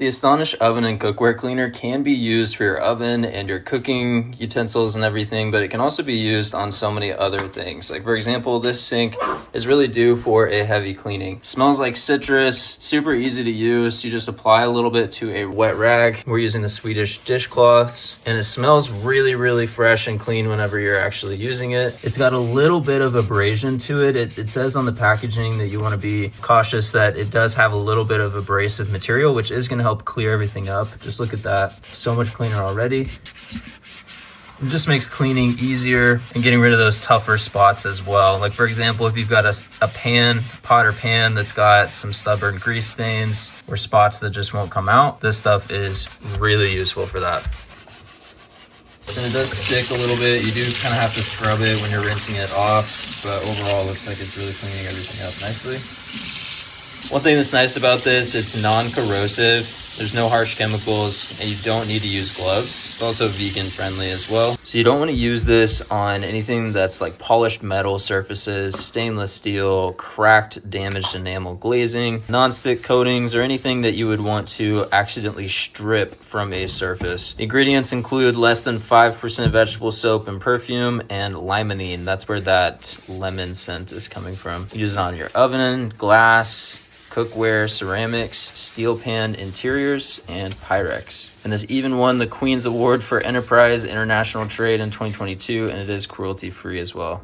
The Astonish oven and cookware cleaner can be used for your oven and your cooking utensils and everything, but it can also be used on so many other things. Like for example, this sink is really due for a heavy cleaning. Smells like citrus, super easy to use. You just apply a little bit to a wet rag. We're using the Swedish dishcloths, and it smells really, really fresh and clean whenever you're actually using it. It's got a little bit of abrasion to it. It says on the packaging that you want to be cautious that it does have a little bit of abrasive material, which is going to help clear everything up. Just look at that, so much cleaner already. It just makes cleaning easier and getting rid of those tougher spots as well. Like for example, if you've got a pot or pan that's got some stubborn grease stains or spots that just won't come out, this stuff is really useful for that. And it does stick a little bit. You do kind of have to scrub it when you're rinsing it off, but overall it looks like it's really cleaning everything up nicely. One thing that's nice about this, it's non-corrosive. There's no harsh chemicals, and you don't need to use gloves. It's also vegan friendly as well. So you don't want to use this on anything that's like polished metal surfaces, stainless steel, cracked, damaged enamel glazing, non-stick coatings, or anything that you would want to accidentally strip from a surface. The ingredients include less than 5% vegetable soap and perfume, and limonene. That's where that lemon scent is coming from. Use it on your oven, glass, cookware, ceramics, steel pan interiors, and Pyrex. And this even won the Queen's Award for Enterprise International Trade in 2022, and it is cruelty-free as well.